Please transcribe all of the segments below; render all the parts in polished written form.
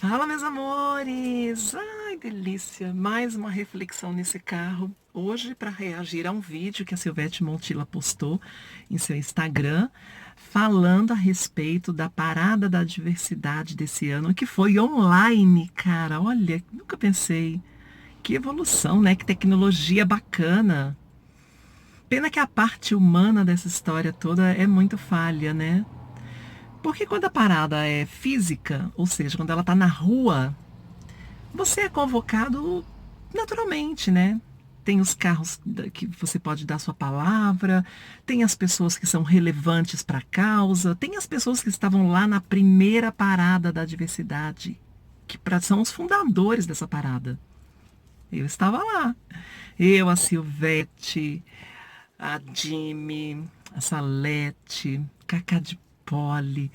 Fala, meus amores! Ai, delícia! Mais uma reflexão nesse carro. Hoje, para reagir a um vídeo que a Silvete Montilla postou em seu Instagram, falando a respeito da Parada da Diversidade desse ano, que foi online, cara. Olha, nunca pensei. Que evolução, né? Que tecnologia bacana. Pena que a parte humana dessa história toda é muito falha, né? Porque quando a parada é física, ou seja, quando ela está na rua, você é convocado naturalmente, né? Tem os carros que você pode dar sua palavra, tem as pessoas que são relevantes para a causa, tem as pessoas que estavam lá na primeira parada da diversidade, são os fundadores dessa parada. Eu estava lá. Eu, a Silvete, a Jimmy, a Salete, Cacá de Poli.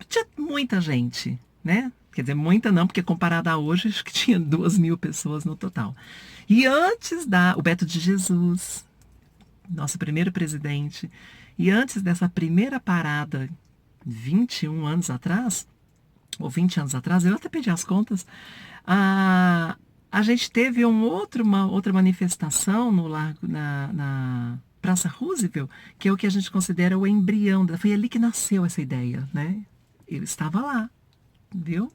Tinha muita gente, né? Quer dizer, muita não, porque comparada a hoje, acho que tinha 2.000 pessoas no total. E antes o Beto de Jesus, nosso primeiro presidente, e antes dessa primeira parada, 21 anos atrás, ou 20 anos atrás, eu até perdi as contas, a, a gente teve uma outra manifestação no largo, na Praça Roosevelt, que é o que a gente considera o embrião, foi ali que nasceu essa ideia, né? Ele estava lá, viu?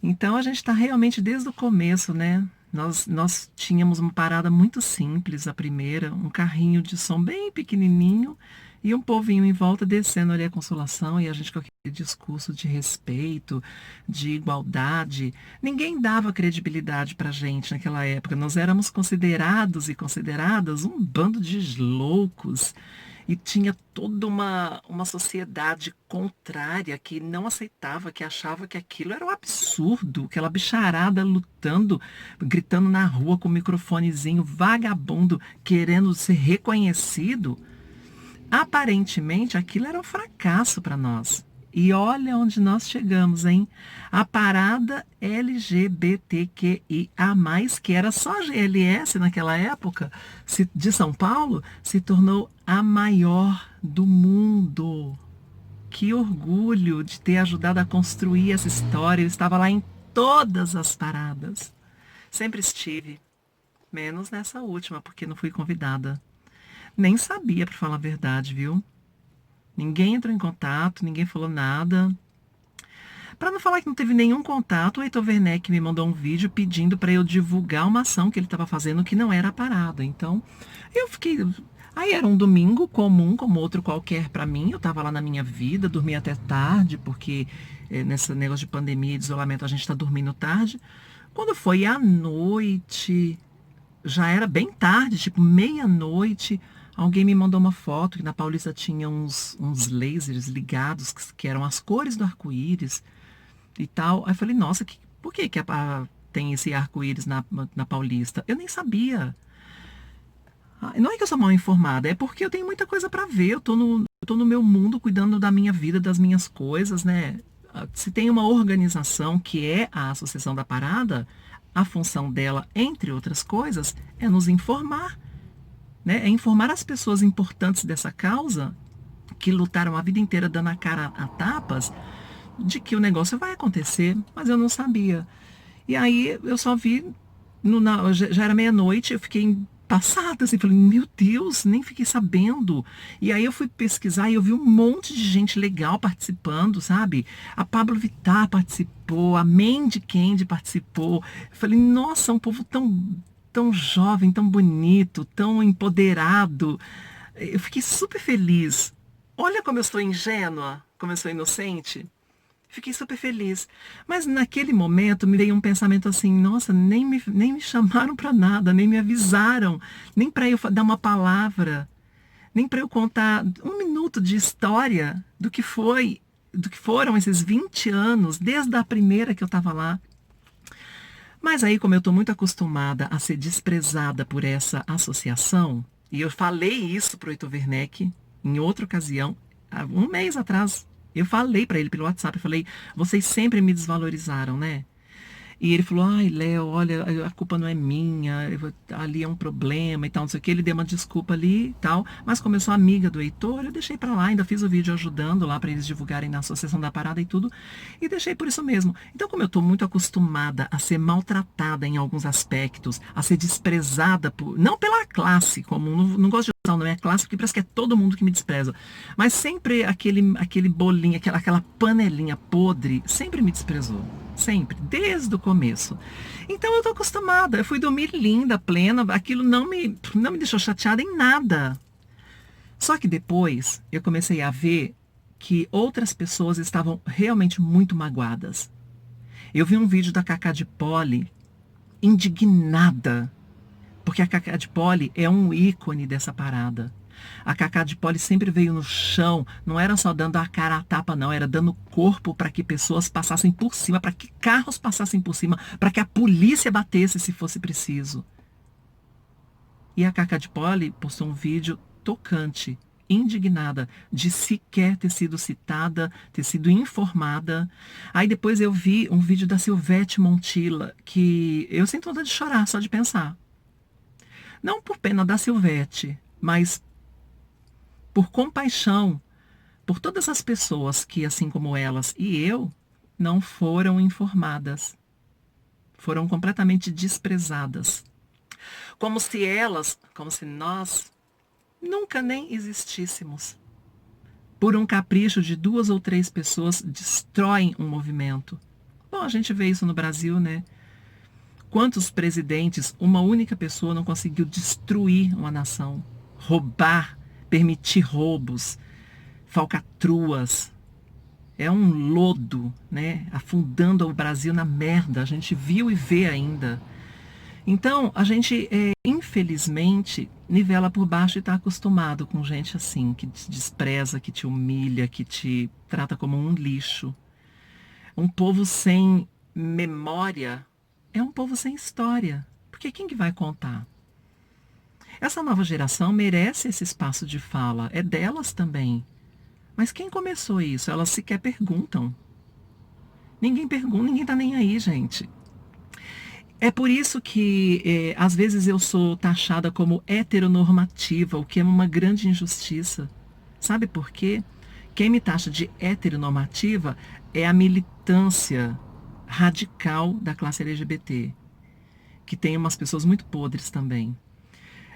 Então a gente está realmente desde o começo, né? Nós tínhamos uma parada muito simples, a primeira, um carrinho de som bem pequenininho e um povinho em volta descendo ali a Consolação e a gente com aquele discurso de respeito, de igualdade. Ninguém dava credibilidade para a gente naquela época. Nós éramos considerados e consideradas um bando de loucos. E tinha toda uma sociedade contrária que não aceitava, que achava que aquilo era um absurdo, aquela bicharada lutando, gritando na rua com o microfonezinho, vagabundo, querendo ser reconhecido. Aparentemente, aquilo era um fracasso para nós. E olha onde nós chegamos, hein? A parada LGBTQIA+, que era só GLS naquela época, de São Paulo, se tornou a maior do mundo. Que orgulho de ter ajudado a construir essa história. Eu estava lá em todas as paradas. Sempre estive, menos nessa última, porque não fui convidada. Nem sabia, para falar a verdade, viu? Ninguém entrou em contato, ninguém falou nada. Para não falar que não teve nenhum contato, o Heitor Werneck me mandou um vídeo pedindo para eu divulgar uma ação que ele estava fazendo que não era a parada. Então, eu fiquei. Aí era um domingo comum, como outro qualquer para mim. Eu estava lá na minha vida, dormia até tarde, porque nesse negócio de pandemia e de isolamento a gente está dormindo tarde. Quando foi à noite, já era bem tarde, tipo meia-noite. Alguém me mandou uma foto que na Paulista tinha uns lasers ligados, que eram as cores do arco-íris e tal. Aí eu falei, nossa, por que, tem esse arco-íris na Paulista? Eu nem sabia. Não é que eu sou mal informada, é porque eu tenho muita coisa para ver. Eu tô no meu mundo, cuidando da minha vida, das minhas coisas, né? Se tem uma organização que é a Associação da Parada, a função dela, entre outras coisas, é nos informar, né? É informar as pessoas importantes dessa causa, que lutaram a vida inteira dando a cara a tapas, de que o negócio vai acontecer, mas eu não sabia. E aí eu só vi, já era meia-noite, eu fiquei passada, assim, falei, meu Deus, nem fiquei sabendo. E aí eu fui pesquisar e eu vi um monte de gente legal participando, sabe? A Pablo Vittar participou, a Mandy Candy participou. Eu falei, nossa, um povo tão jovem, tão bonito, tão empoderado. Eu fiquei super feliz. Olha como eu sou ingênua, como eu sou inocente. Fiquei super feliz. Mas naquele momento me veio um pensamento assim, nossa, nem me chamaram para nada, nem me avisaram, nem para eu dar uma palavra, nem para eu contar um minuto de história do que foram esses 20 anos, desde a primeira que eu estava lá. Mas aí, como eu estou muito acostumada a ser desprezada por essa associação, e eu falei isso para o Heitor Werneck em outra ocasião, há um mês atrás, eu falei para ele pelo WhatsApp, eu falei, vocês sempre me desvalorizaram, né? E ele falou, ai, Léo, olha, a culpa não é minha, ali é um problema e tal, não sei o que. Ele deu uma desculpa ali e tal, mas como eu sou amiga do Heitor, eu deixei pra lá, ainda fiz o vídeo ajudando lá pra eles divulgarem na Associação da Parada e tudo, e deixei por isso mesmo. Então, como eu tô muito acostumada a ser maltratada em alguns aspectos, a ser desprezada, não pela classe, como não gosto de usar o nome é classe, porque parece que é todo mundo que me despreza, mas sempre aquele bolinho, aquela panelinha podre, sempre me desprezou. Sempre, desde o começo. Então eu tô acostumada. Eu fui dormir linda, plena. Aquilo não me deixou chateada em nada. Só que depois eu comecei a ver que outras pessoas estavam realmente muito magoadas. Eu vi um vídeo da Cacá de Poli indignada. Porque a Cacá de Poli é um ícone dessa parada. A Cacá de Poli sempre veio no chão, não era só dando a cara a tapa, não, era dando corpo para que pessoas passassem por cima, para que carros passassem por cima, para que a polícia batesse se fosse preciso. E a Cacá de Poli postou um vídeo tocante, indignada, de sequer ter sido citada, ter sido informada. Aí depois eu vi um vídeo da Silvete Montilla, que eu sinto vontade de chorar só de pensar. Não por pena da Silvete, mas por compaixão por todas as pessoas que, assim como elas e eu, não foram informadas. Foram completamente desprezadas. Como se elas, como se nós, nunca nem existíssemos. Por um capricho de 2 ou 3 pessoas, destroem um movimento. Bom, a gente vê isso no Brasil, né? Quantos presidentes, uma única pessoa não conseguiu destruir uma nação, roubar, permitir roubos, falcatruas. É um lodo, né? Afundando o Brasil na merda. A gente viu e vê ainda. Então, a gente, infelizmente, nivela por baixo e está acostumado com gente assim, que te despreza, que te humilha, que te trata como um lixo. Um povo sem memória é um povo sem história. Porque quem que vai contar? Essa nova geração merece esse espaço de fala. É delas também. Mas quem começou isso? Elas sequer perguntam. Ninguém pergunta, ninguém está nem aí, gente. É por isso que, às vezes, eu sou taxada como heteronormativa, o que é uma grande injustiça. Sabe por quê? Quem me taxa de heteronormativa é a militância radical da classe LGBT, que tem umas pessoas muito podres também.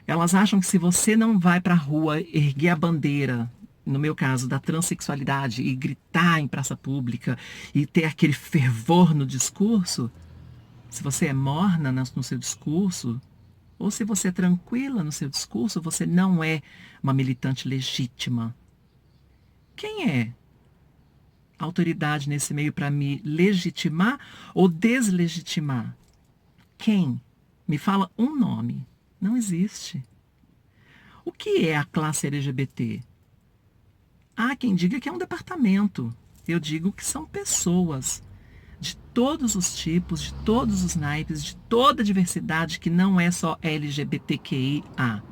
Elas acham que se você não vai para a rua erguer a bandeira, no meu caso, da transexualidade, e gritar em praça pública, e ter aquele fervor no discurso, se você é morna no seu discurso, ou se você é tranquila no seu discurso, você não é uma militante legítima. Quem é a autoridade nesse meio para me legitimar ou deslegitimar? Quem? Me fala um nome. Não existe. O que é a classe LGBT? Há quem diga que é um departamento. Eu digo que são pessoas de todos os tipos, de todos os naipes, de toda a diversidade, que não é só LGBTQIA+.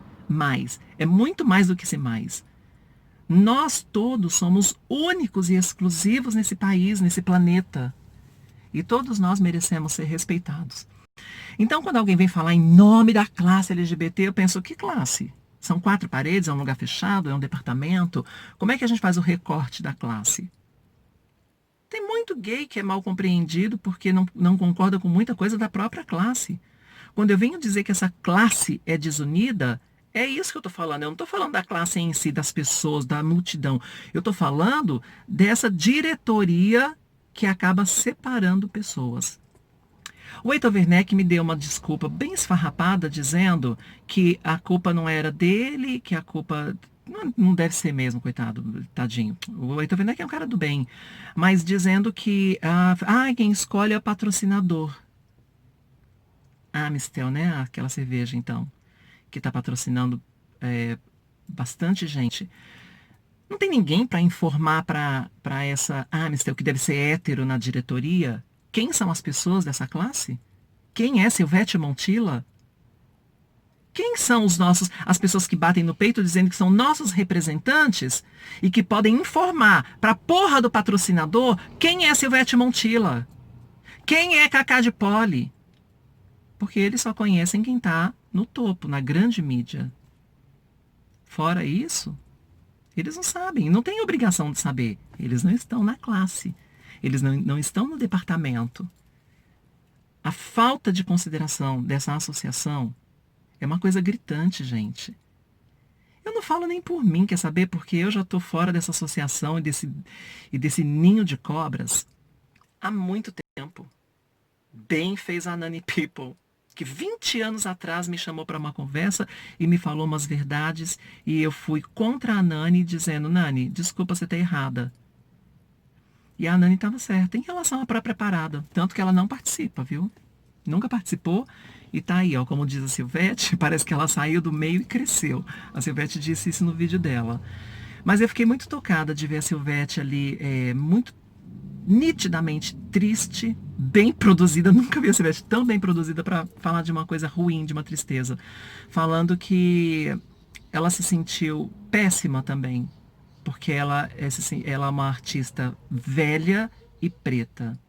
É muito mais do que esse mais. Nós todos somos únicos e exclusivos nesse país, nesse planeta. E todos nós merecemos ser respeitados. Então, quando alguém vem falar em nome da classe LGBT, eu penso, que classe? São 4 paredes, é um lugar fechado, é um departamento? Como é que a gente faz o recorte da classe? Tem muito gay que é mal compreendido porque não concorda com muita coisa da própria classe. Quando eu venho dizer que essa classe é desunida, é isso que eu estou falando. Eu não estou falando da classe em si, das pessoas, da multidão. Eu estou falando dessa diretoria que acaba separando pessoas. O Heitor Werneck me deu uma desculpa bem esfarrapada, dizendo que a culpa não era dele, que a culpa... Não deve ser mesmo, coitado, tadinho. O Heitor Werneck é um cara do bem. Mas dizendo que quem escolhe é o patrocinador. A Amistel, né? Aquela cerveja, então, que está patrocinando bastante gente. Não tem ninguém para informar para essa Amistel, que deve ser hétero na diretoria, quem são as pessoas dessa classe? Quem é Silvete Montilla? Quem são as pessoas que batem no peito dizendo que são nossos representantes e que podem informar para a porra do patrocinador quem é Silvete Montilla? Quem é Cacá de Poli? Porque eles só conhecem quem está no topo, na grande mídia. Fora isso, eles não sabem, não têm obrigação de saber. Eles não estão na classe, eles não estão no departamento. A falta de consideração dessa associação é uma coisa gritante, gente. Eu não falo nem por mim, quer saber? Porque eu já estou fora dessa associação e desse ninho de cobras há muito tempo. Bem fez a Nani People, que 20 anos atrás me chamou para uma conversa e me falou umas verdades e eu fui contra a Nani dizendo, Nani, desculpa, você está errada. E a Nani estava certa em relação à própria parada, tanto que ela não participa, viu? Nunca participou e tá aí, ó, como diz a Silvete, parece que ela saiu do meio e cresceu. A Silvete disse isso no vídeo dela. Mas eu fiquei muito tocada de ver a Silvete ali, muito nitidamente triste, bem produzida. Nunca vi a Silvete tão bem produzida para falar de uma coisa ruim, de uma tristeza. Falando que ela se sentiu péssima também, porque ela é uma artista velha e preta.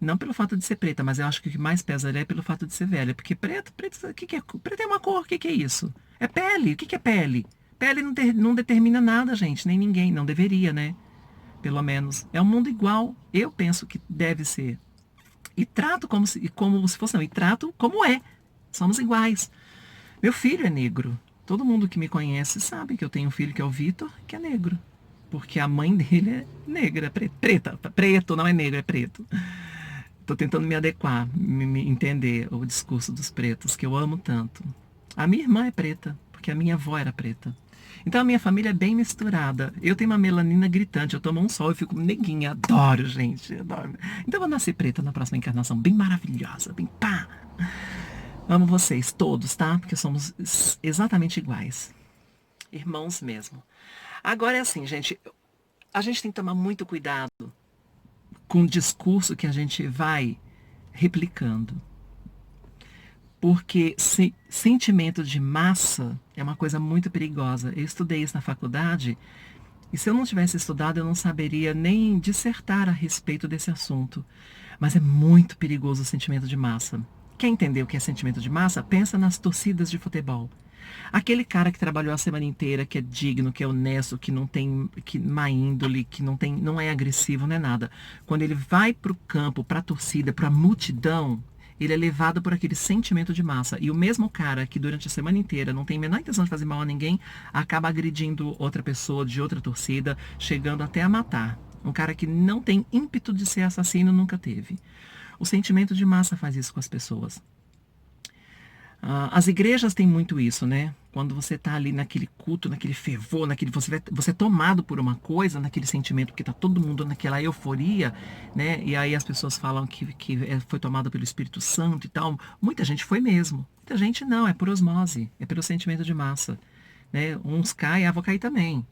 Não pelo fato de ser preta, mas eu acho que o que mais pesa é pelo fato de ser velha. Porque preto, o que é? Preto é uma cor, o que é isso? É pele, o que é pele? Pele não determina nada, gente, nem ninguém, não deveria, né? Pelo menos. É um mundo igual, eu penso que deve ser. E trato como se fosse, não, e trato como é. Somos iguais. Meu filho é negro. Todo mundo que me conhece sabe que eu tenho um filho que é o Vitor, que é negro. Porque a mãe dele é negra, preta. Preto, não é negro, é preto. Estou tentando me adequar, me entender o discurso dos pretos, que eu amo tanto. A minha irmã é preta, porque a minha avó era preta. Então a minha família é bem misturada. Eu tenho uma melanina gritante, eu tomo um sol e fico neguinha. Adoro, gente, adoro. Então eu vou nascer preta na próxima encarnação, bem maravilhosa, bem pá. Amo vocês todos, tá? Porque somos exatamente iguais. Irmãos mesmo. Agora é assim, gente, a gente tem que tomar muito cuidado com o discurso que a gente vai replicando. Porque sentimento de massa é uma coisa muito perigosa. Eu estudei isso na faculdade e se eu não tivesse estudado, eu não saberia nem dissertar a respeito desse assunto. Mas é muito perigoso o sentimento de massa. Quer entender o que é sentimento de massa? Pensa nas torcidas de futebol. Aquele cara que trabalhou a semana inteira, que é digno, que é honesto, que não tem má índole, que não é agressivo, não é nada. Quando ele vai para o campo, para a torcida, para a multidão, ele é levado por aquele sentimento de massa. E o mesmo cara que durante a semana inteira não tem a menor intenção de fazer mal a ninguém, acaba agredindo outra pessoa de outra torcida, chegando até a matar. Um cara que não tem ímpeto de ser assassino, nunca teve. O sentimento de massa faz isso com as pessoas. As igrejas têm muito isso, né? Quando você está ali naquele culto, naquele fervor, você é tomado por uma coisa, naquele sentimento, porque está todo mundo naquela euforia, né? E aí as pessoas falam que foi tomado pelo Espírito Santo e tal. Muita gente foi mesmo. Muita gente não, é por osmose, é pelo sentimento de massa. Né? Uns caem, vou cair também.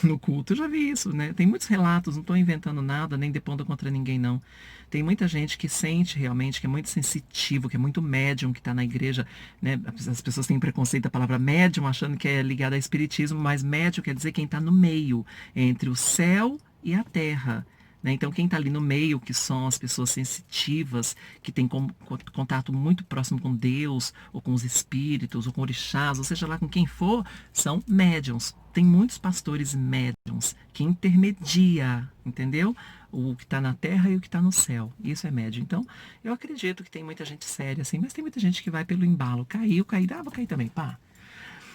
No culto eu já vi isso, né? Tem muitos relatos, não estou inventando nada, nem depondo contra ninguém, não. Tem muita gente que sente realmente, que é muito sensitivo, que é muito médium, que está na igreja, né? As pessoas têm preconceito da palavra médium, achando que é ligada a espiritismo, mas médium quer dizer quem está no meio, entre o céu e a terra. Né? Então, quem está ali no meio, que são as pessoas sensitivas, que têm contato muito próximo com Deus, ou com os espíritos, ou com orixás, ou seja lá com quem for, são médiums. Tem muitos pastores médiums que intermedia, entendeu? O que está na terra e o que está no céu. Isso é médium. Então, eu acredito que tem muita gente séria, assim, mas tem muita gente que vai pelo embalo. Caiu, vou cair também, pá.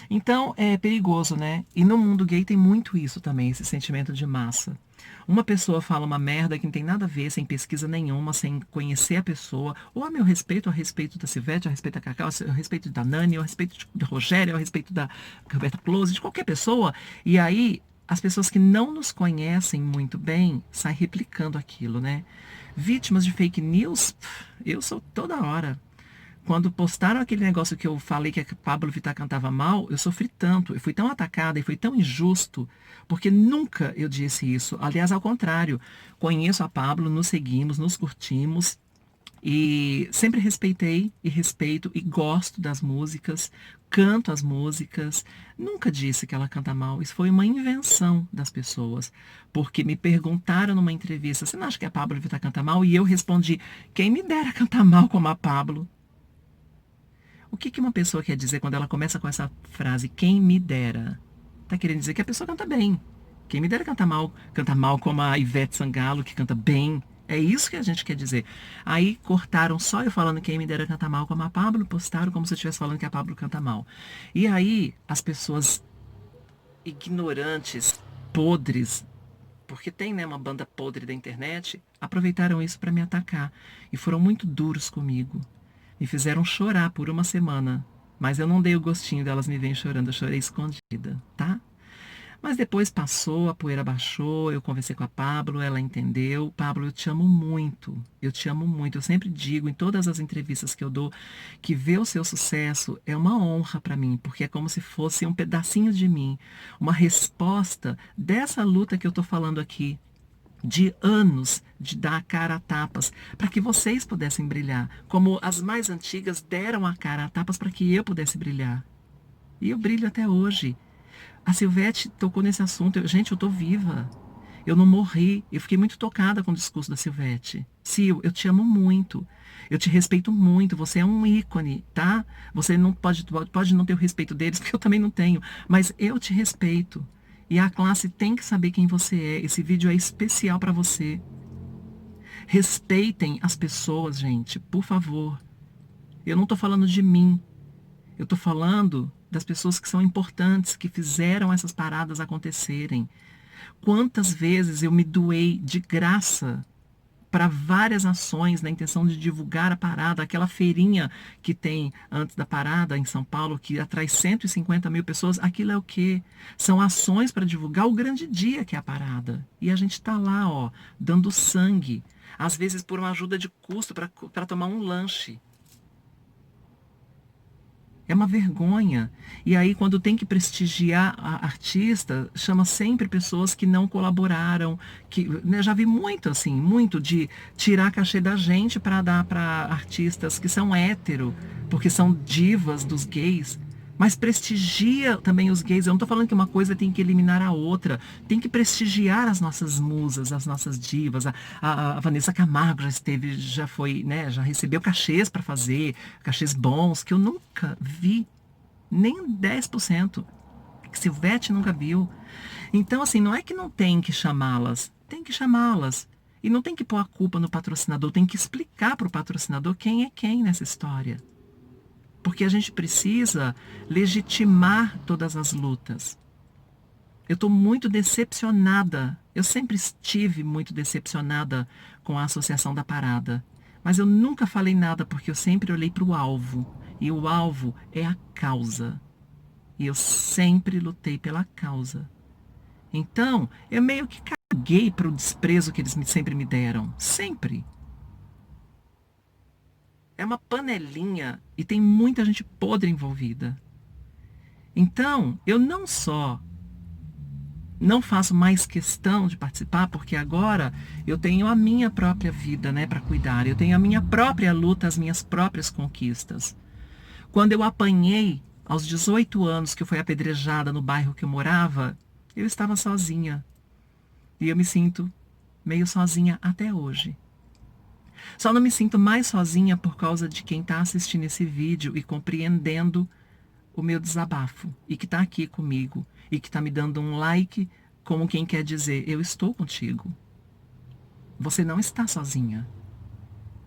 Então, é perigoso, né? E no mundo gay tem muito isso também, esse sentimento de massa. Uma pessoa fala uma merda que não tem nada a ver, sem pesquisa nenhuma, sem conhecer a pessoa, ou a meu respeito, a respeito da Silvete, a respeito da Cacau, a respeito da Nani, a respeito da Rogério, a respeito da Roberta Close, de qualquer pessoa. E aí, as pessoas que não nos conhecem muito bem, saem replicando aquilo, né? Vítimas de fake news, eu sou toda hora. Quando postaram aquele negócio que eu falei que a Pablo Vittar cantava mal, eu sofri tanto, eu fui tão atacada e foi tão injusto, porque nunca eu disse isso. Aliás, ao contrário, conheço a Pablo, nos seguimos, nos curtimos, E sempre respeitei e respeito e gosto das músicas, canto as músicas. Nunca disse que ela canta mal. Isso foi uma invenção das pessoas. Porque me perguntaram numa entrevista: você não acha que a Pablo Vittar canta mal? E eu respondi: quem me dera cantar mal como a Pablo. O que que uma pessoa quer dizer quando ela começa com essa frase, quem me dera? Tá querendo dizer que a pessoa canta bem. Quem me dera cantar mal como a Ivete Sangalo, que canta bem. É isso que a gente quer dizer. Aí cortaram só eu falando quem me dera cantar mal como a Pablo, postaram como se eu estivesse falando que a Pablo canta mal. E aí as pessoas ignorantes, podres, porque tem, né, uma banda podre da internet, aproveitaram isso para me atacar e foram muito duros comigo. Me fizeram chorar por uma semana, mas eu não dei o gostinho delas me verem chorando, eu chorei escondida, tá? Mas depois passou, a poeira baixou, eu conversei com a Pablo, ela entendeu. Pablo, eu te amo muito, eu te amo muito. Eu sempre digo em todas as entrevistas que eu dou que ver o seu sucesso é uma honra para mim, porque é como se fosse um pedacinho de mim, uma resposta dessa luta que eu estou falando aqui, de anos de dar a cara a tapas, para que vocês pudessem brilhar, como as mais antigas deram a cara a tapas para que eu pudesse brilhar. E eu brilho até hoje. A Silvete tocou nesse assunto. Gente, eu tô viva. Eu não morri. Eu fiquei muito tocada com o discurso da Silvete. Sil, eu te amo muito. Eu te respeito muito. Você é um ícone, tá? Você não pode não ter o respeito deles, porque eu também não tenho. Mas eu te respeito. E a classe tem que saber quem você é. Esse vídeo é especial para você. Respeitem as pessoas, gente, por favor. Eu não tô falando de mim. Eu tô falando das pessoas que são importantes, que fizeram essas paradas acontecerem. Quantas vezes eu me doei de graça para várias ações na intenção de divulgar a parada, aquela feirinha que tem antes da parada em São Paulo, que atrai 150 mil pessoas, aquilo é o quê? São ações para divulgar o grande dia que é a parada. E a gente está lá, ó, dando sangue, às vezes por uma ajuda de custo para tomar um lanche. É uma vergonha. E aí, quando tem que prestigiar a artista, chama sempre pessoas que não colaboraram, que, né, já vi muito assim, muito de tirar cachê da gente para dar para artistas que são hétero, porque são divas dos gays. Mas prestigia também os gays. Eu não estou falando que uma coisa tem que eliminar a outra. Tem que prestigiar as nossas musas, as nossas divas. A Vanessa Camargo já esteve, já foi, né? Já recebeu cachês para fazer, cachês bons, que eu nunca vi, nem 10%. Que Silvete nunca viu. Então, assim, não é que não tem que chamá-las. Tem que chamá-las. E não tem que pôr a culpa no patrocinador. Tem que explicar para o patrocinador quem é quem nessa história. Porque a gente precisa legitimar todas as lutas. Eu estou muito decepcionada. Eu sempre estive muito decepcionada com a Associação da Parada. Mas eu nunca falei nada porque eu sempre olhei para o alvo. E o alvo é a causa. E eu sempre lutei pela causa. Então, eu meio que caguei para o desprezo que eles sempre me deram. Sempre. É uma panelinha e tem muita gente podre envolvida. Então, eu não só não faço mais questão de participar, porque agora eu tenho a minha própria vida, né, para cuidar. Eu tenho a minha própria luta, as minhas próprias conquistas. Quando eu apanhei, aos 18 anos, que eu fui apedrejada no bairro que eu morava, eu estava sozinha. E eu me sinto meio sozinha até hoje. Só não me sinto mais sozinha por causa de quem está assistindo esse vídeo e compreendendo o meu desabafo. E que está aqui comigo. E que está me dando um like, como quem quer dizer, eu estou contigo. Você não está sozinha.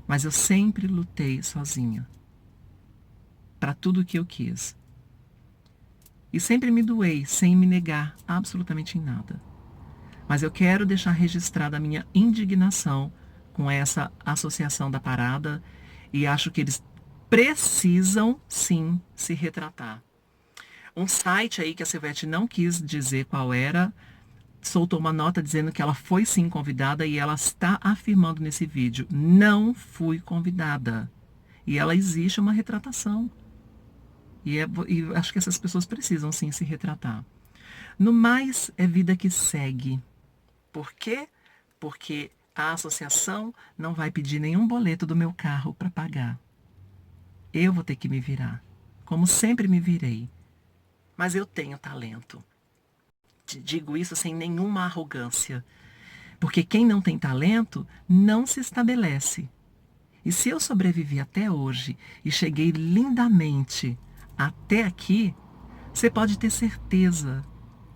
Mas eu sempre lutei sozinha. Para tudo o que eu quis. E sempre me doei, sem me negar absolutamente em nada. Mas eu quero deixar registrada a minha indignação com essa associação da parada e acho que eles precisam, sim, se retratar. Um site aí que a Silvete não quis dizer qual era, soltou uma nota dizendo que ela foi sim convidada e ela está afirmando nesse vídeo, não fui convidada. E ela existe uma retratação. E acho que essas pessoas precisam sim se retratar. No mais, é vida que segue. Por quê? Porque A associação não vai pedir nenhum boleto do meu carro para pagar. Eu vou ter que me virar, como sempre me virei. Mas eu tenho talento. Te digo isso sem nenhuma arrogância. Porque quem não tem talento não se estabelece. E se eu sobrevivi até hoje e cheguei lindamente até aqui, você pode ter certeza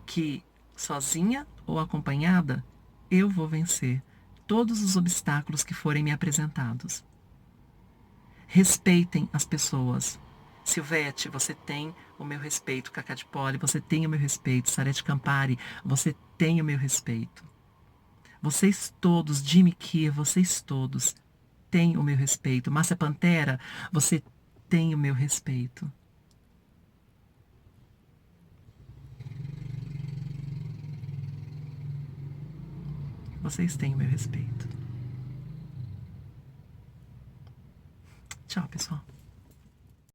que, sozinha ou acompanhada, eu vou vencer todos os obstáculos que forem me apresentados. Respeitem as pessoas. Silvete, você tem o meu respeito. Cacá de Poli, você tem o meu respeito. Sarete Campari, você tem o meu respeito. Vocês todos, Jimmy Kier, vocês todos têm o meu respeito. Márcia Pantera, você tem o meu respeito. Vocês têm o meu respeito. Tchau, pessoal.